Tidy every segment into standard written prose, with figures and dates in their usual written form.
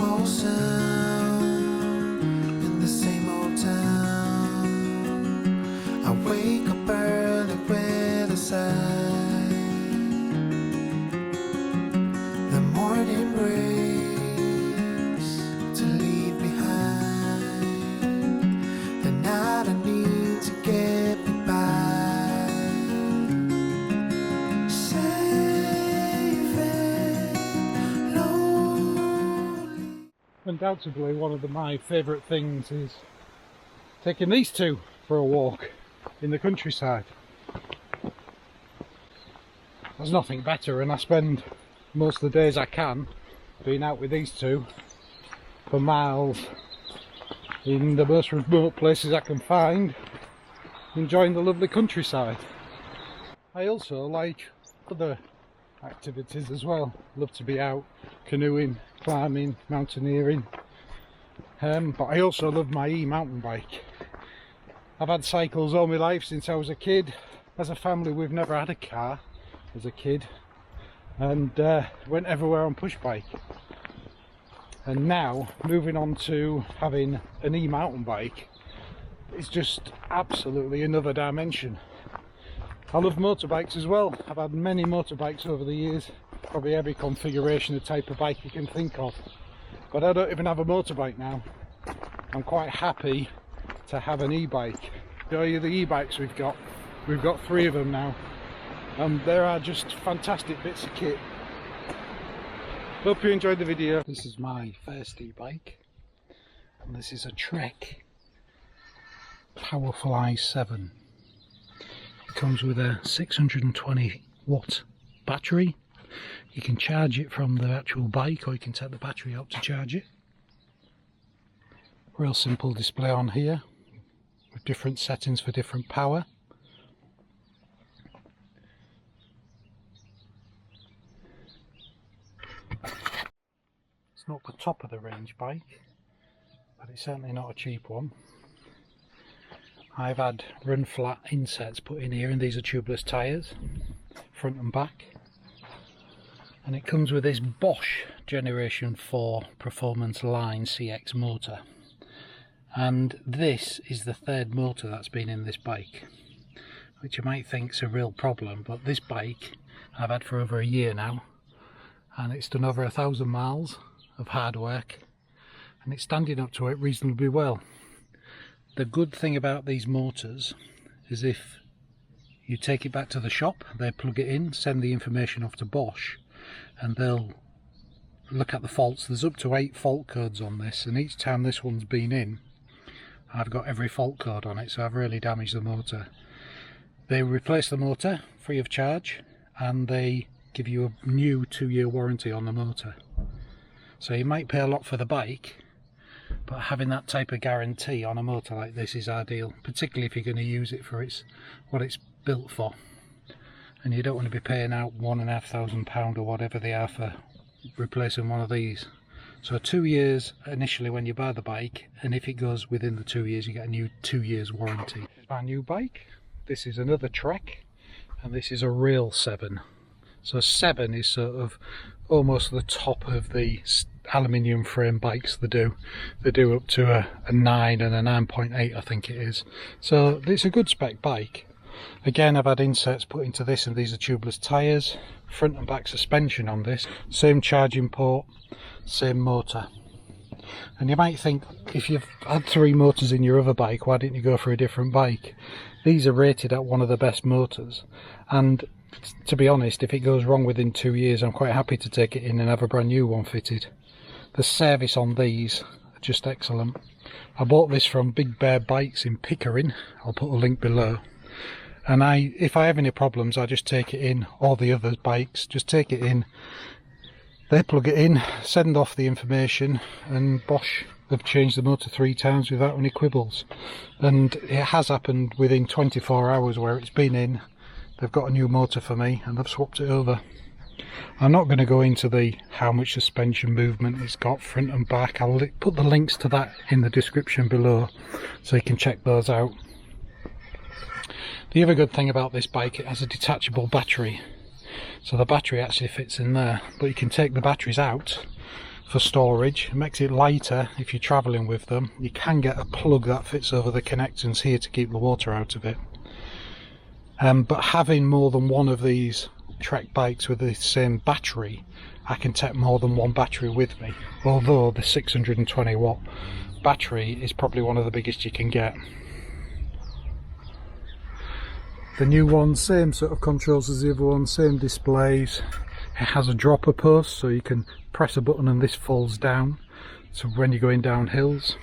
old sound in the same old town. I wake up early with a sigh. The morning breaks to leave behind the night I need to get me by. Safe and lonely. Undoubtedly one of my favourite things is taking these two for a walk in the countryside. There's nothing better, and I spend most of the days I can being out with these two for miles in the most remote places I can find, enjoying the lovely countryside. I also like other activities as well. Love to be out canoeing, climbing, mountaineering, but I also love my e-mountain bike. I've had cycles all my life since I was a kid. As a family we've never had a car as a kid, and went everywhere on push bike. And now moving on to having an e-mountain bike is just absolutely another dimension. I love motorbikes as well. I've had many motorbikes over the years, probably every configuration of type of bike you can think of, but I don't even have a motorbike now. I'm quite happy to have an e-bike. Show you the e-bikes we've got 3 of them now, and there are just fantastic bits of kit. Hope you enjoyed the video. This is my first e-bike, and this is a Trek Powerfly 7. It comes with a 620 watt battery. You can charge it from the actual bike, or you can take the battery out to charge it. Real simple display on here with different settings for different power. It's not the top of the range bike, but it's certainly not a cheap one. I've had run flat insets put in here, and these are tubeless tyres, front and back. And it comes with this Bosch Generation 4 Performance Line CX motor. And this is the 3rd motor that's been in this bike, which you might think is a real problem, but this bike I've had for over a year now, and it's done over 1,000 miles of hard work, and it's standing up to it reasonably well. The good thing about these motors is if you take it back to the shop, they plug it in, send the information off to Bosch, and they'll look at the faults. There's up to 8 fault codes on this, and each time this one's been in, I've got every fault code on it, so I've really damaged the motor. They replace the motor free of charge, and they give you a new 2-year warranty on the motor. So you might pay a lot for the bike, but having that type of guarantee on a motor like this is ideal, particularly if you're going to use it for what it's built for, and you don't want to be paying out £1,500 or whatever they are for replacing one of these. So 2 years initially when you buy the bike, and if it goes within the 2 years you get a new 2 years warranty. This is my new bike. This is another Trek, and this is a real 7. So 7 is sort of almost the top of the aluminium frame bikes they do. They do up to a 9 and a 9.8 I think it is. So it's a good spec bike. Again, I've had insets put into this, and these are tubeless tyres, front and back suspension on this, same charging port, same motor. And you might think, if you've had 3 motors in your other bike, why didn't you go for a different bike? These are rated at one of the best motors, and to be honest, if it goes wrong within 2 years, I'm quite happy to take it in and have a brand new one fitted. The service on these are just excellent. I bought this from Big Bear Bikes in Pickering. I'll put a link below. And if I have any problems, I just take it in, or the other bikes, just take it in, they plug it in, send off the information, and Bosch have changed the motor 3 times without any quibbles. And it has happened within 24 hours where it's been in, they've got a new motor for me and they've swapped it over. I'm not going to go into how much suspension movement it's got front and back. I'll put the links to that in the description below so you can check those out. The other good thing about this bike, it has a detachable battery, so the battery actually fits in there, but you can take the batteries out for storage. It makes it lighter if you're travelling with them. You can get a plug that fits over the connectors here to keep the water out of it. But having more than one of these Trek bikes with the same battery, I can take more than one battery with me, although the 620 watt battery is probably one of the biggest you can get. The new one, same sort of controls as the other one, same displays. It has a dropper post, so you can press a button and this falls down, so when you're going down hills.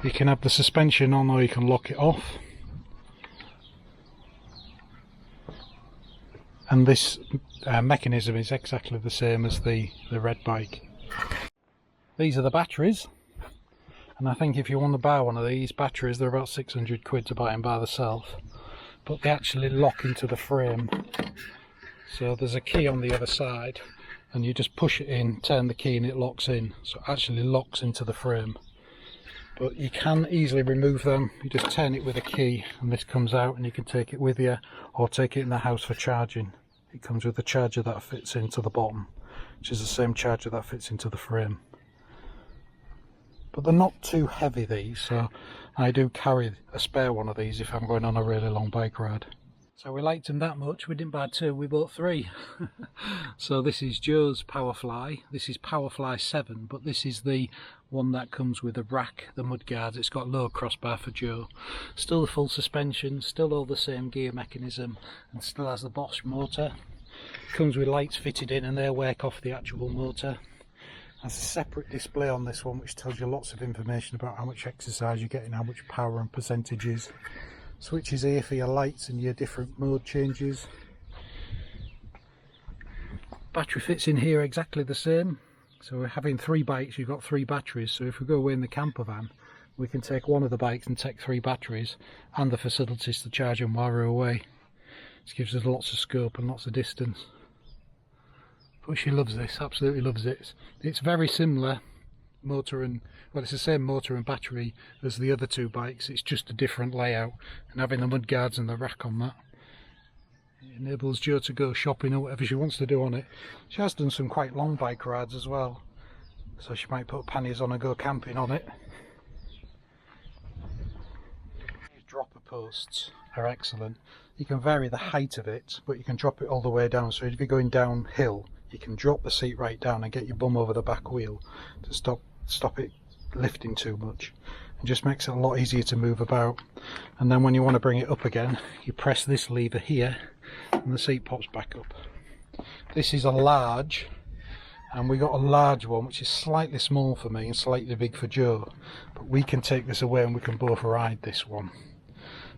You can have the suspension on or you can lock it off. And this mechanism is exactly the same as the red bike. These are the batteries, and I think if you want to buy one of these batteries, they're about 600 quid to buy them by themselves, but they actually lock into the frame. So there's a key on the other side and you just push it in, turn the key and it locks in, so it actually locks into the frame. But you can easily remove them. You just turn it with a key and this comes out, and you can take it with you or take it in the house for charging. It comes with a charger that fits into the bottom, which is the same charger that fits into the frame. But they're not too heavy, these, so I do carry a spare one of these if I'm going on a really long bike ride. So we liked them that much, we didn't buy two, we bought three. So this is Joe's Powerfly, this is Powerfly 7, but this is the one that comes with a rack, the mudguards. It's got low crossbar for Joe. Still the full suspension, still all the same gear mechanism, and still has the Bosch motor. Comes with lights fitted in and they work off the actual motor. There's a separate display on this one which tells you lots of information about how much exercise you're getting, how much power and percentages. Switches here for your lights and your different mode changes. Battery fits in here exactly the same. So we're having three bikes, you've got three batteries, so if we go away in the camper van, we can take one of the bikes and take three batteries and the facilities to charge them while we're away. This gives us lots of scope and lots of distance. But she loves this, absolutely loves it. It's very similar motor and, well, it's the same motor and battery as the other two bikes, it's just a different layout, and having the mudguards and the rack on that, it enables Jo to go shopping or whatever she wants to do on it. She has done some quite long bike rides as well, so she might put panniers on and go camping on it. These dropper posts are excellent. You can vary the height of it, but you can drop it all the way down, so if you're going downhill you can drop the seat right down and get your bum over the back wheel to stop it lifting too much. It just makes it a lot easier to move about. And then when you want to bring it up again, you press this lever here and the seat pops back up. This is a large, and we got a large one which is slightly small for me and slightly big for Joe, but we can take this away and we can both ride this one.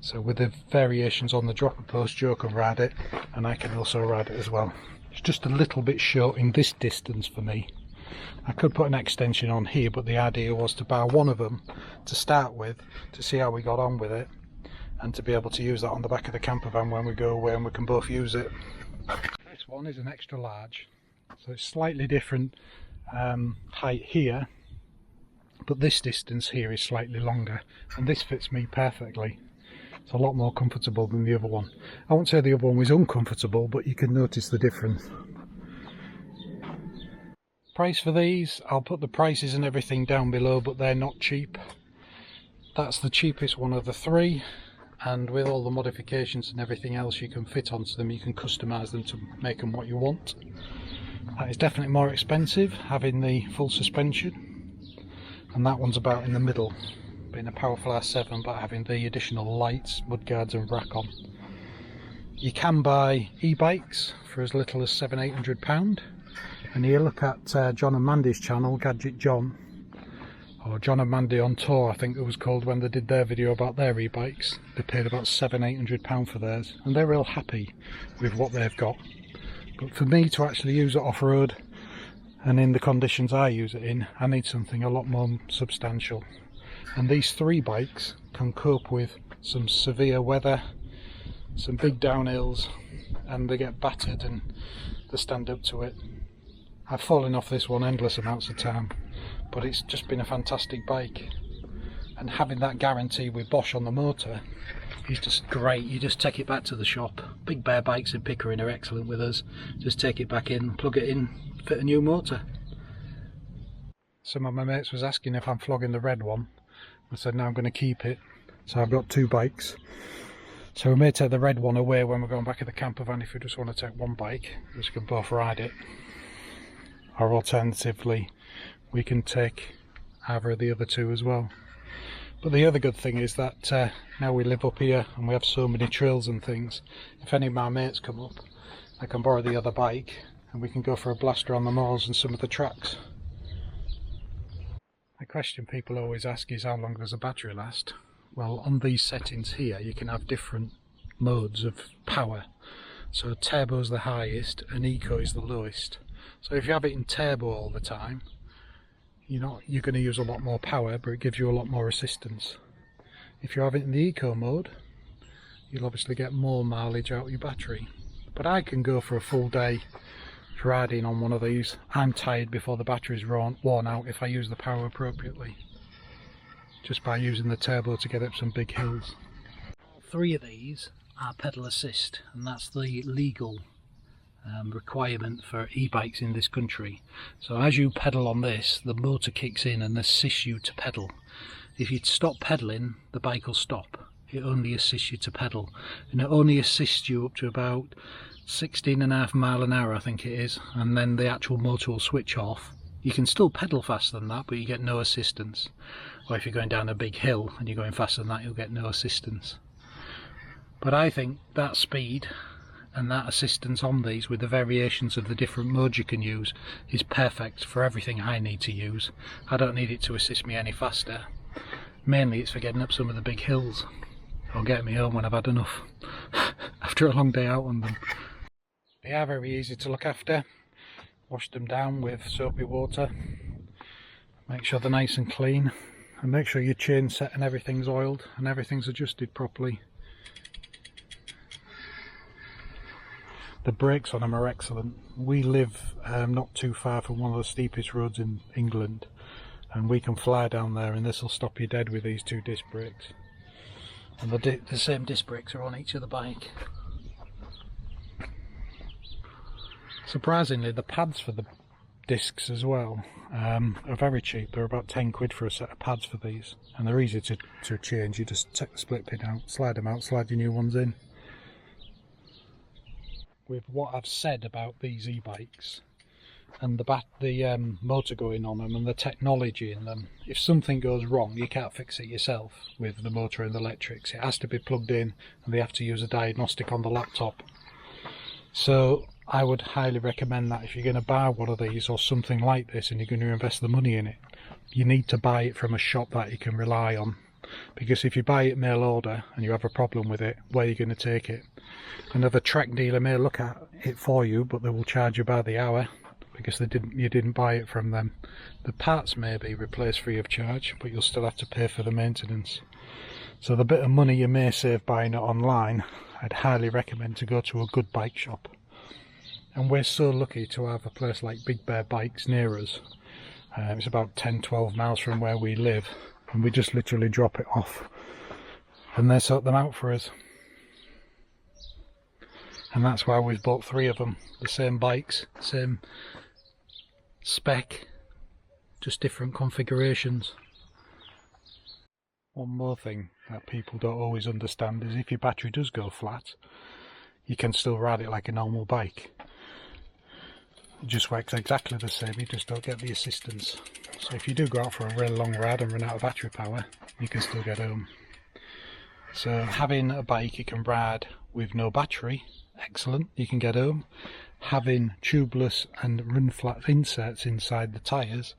So with the variations on the dropper post, Joe can ride it and I can also ride it as well. It's just a little bit short in this distance for me. I could put an extension on here, but the idea was to buy one of them to start with to see how we got on with it, and to be able to use that on the back of the camper van when we go away and we can both use it. This one is an extra large, so it's slightly different height here, but this distance here is slightly longer, and this fits me perfectly. It's a lot more comfortable than the other one. I won't say the other one was uncomfortable, but you can notice the difference. Price for these, I'll put the prices and everything down below, but they're not cheap. That's the cheapest one of the three, and with all the modifications and everything else you can fit onto them, you can customise them to make them what you want. That is definitely more expensive, having the full suspension, and that one's about in the middle, being a Powerfly 7 but having the additional lights, mudguards and rack on. You can buy e-bikes for as little as £700-800, and here look at John and Mandy's channel, Gadget John, or John and Mandy on Tour I think it was called, when they did their video about their e-bikes. They paid about £700-800 for theirs, and they're real happy with what they've got. But for me to actually use it off-road and in the conditions I use it in, I need something a lot more substantial. And these three bikes can cope with some severe weather, some big downhills, and they get battered and they stand up to it. I've fallen off this one endless amounts of time, but it's just been a fantastic bike. And having that guarantee with Bosch on the motor is just great. You just take it back to the shop. Big Bear Bikes in Pickering are excellent with us. Just take it back in, plug it in, fit a new motor. some of my mates was asking if I'm flogging the red one. I said no, I'm going to keep it. So I've got 2 bikes. So we may take the red one away when we're going back in the camper van if we just want to take one bike. We can both ride it. Or alternatively, we can take either of the other 2 as well. But the other good thing is that now we live up here and we have so many trails and things, if any of my mates come up, I can borrow the other bike and we can go for a blast around the moors and some of the tracks. A question people always ask is how long does a battery last? Well, on these settings here you can have different modes of power. So turbo is the highest and eco is the lowest. So if you have it in turbo all the time, you're going to use a lot more power, but it gives you a lot more resistance. If you have it in the eco mode, you'll obviously get more mileage out of your battery. But I can go for a full day riding on one of these. I'm tired before the battery's worn out if I use the power appropriately, just by using the turbo to get up some big hills. All 3 of these are pedal assist, and that's the legal requirement for e-bikes in this country. So as you pedal on this, the motor kicks in and assists you to pedal. If you stop pedaling, the bike will stop. It only assists you to pedal, and it only assists you up to about 16.5 miles an hour, I think it is, and then the actual motor will switch off. You can still pedal faster than that, but you get no assistance. Or if you're going down a big hill and you're going faster than that, you'll get no assistance. But I think that speed and that assistance on these, with the variations of the different modes you can use, is perfect for everything I need to use. I don't need it to assist me any faster. Mainly it's for getting up some of the big hills, or getting me home when I've had enough after a long day out on them. They are very easy to look after. Wash them down with soapy water, make sure they're nice and clean, and make sure your chain set and everything's oiled and everything's adjusted properly. The brakes on them are excellent. We live not too far from one of the steepest roads in England, and we can fly down there and this will stop you dead with these 2 disc brakes. And the same disc brakes are on each of the bike. Surprisingly, the pads for the discs as well are very cheap. They're about 10 quid for a set of pads for these, and they're easy to change. You just take the split pin out, slide them out, slide your new ones in. With what I've said about these e-bikes and the motor going on them and the technology in them, if something goes wrong you can't fix it yourself with the motor and the electrics. It has to be plugged in and they have to use a diagnostic on the laptop. So I would highly recommend that if you're going to buy one of these or something like this and you're going to invest the money in it, you need to buy it from a shop that you can rely on. Because if you buy it mail order and you have a problem with it, where are you going to take it? Another Trek dealer may look at it for you, but they will charge you by the hour because you didn't buy it from them. The parts may be replaced free of charge, but you'll still have to pay for the maintenance. So the bit of money you may save buying it online, I'd highly recommend to go to a good bike shop. And we're so lucky to have a place like Big Bear Bikes near us. It's about 10-12 miles from where we live, and we just literally drop it off and they sort them out for us. And that's why we've bought 3 of them, the same bikes, same spec, just different configurations. One more thing that people don't always understand is if your battery does go flat, you can still ride it like a normal bike. It just works exactly the same, you just don't get the assistance. So if you do go out for a real long ride and run out of battery power, you can still get home. So having a bike you can ride with no battery, excellent, you can get home. Having tubeless and run flat inserts inside the tyres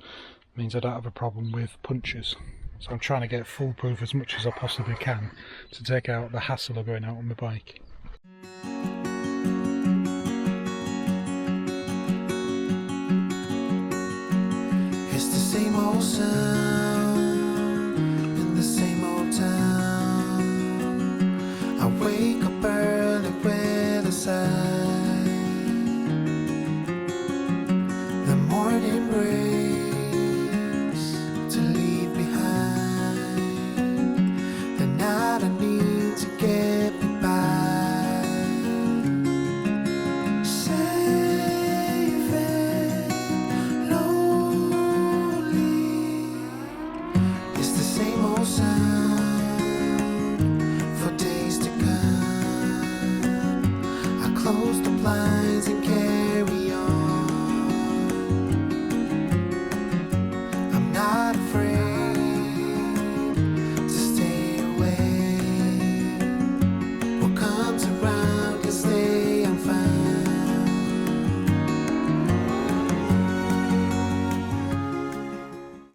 means I don't have a problem with punctures. So I'm trying to get foolproof as much as I possibly can to take out the hassle of going out on my bike. It's the same old sound in the same old town. I wake up early with a sigh. The morning breaks to leave behind the night I need to get me by. Safe and lonely. old sound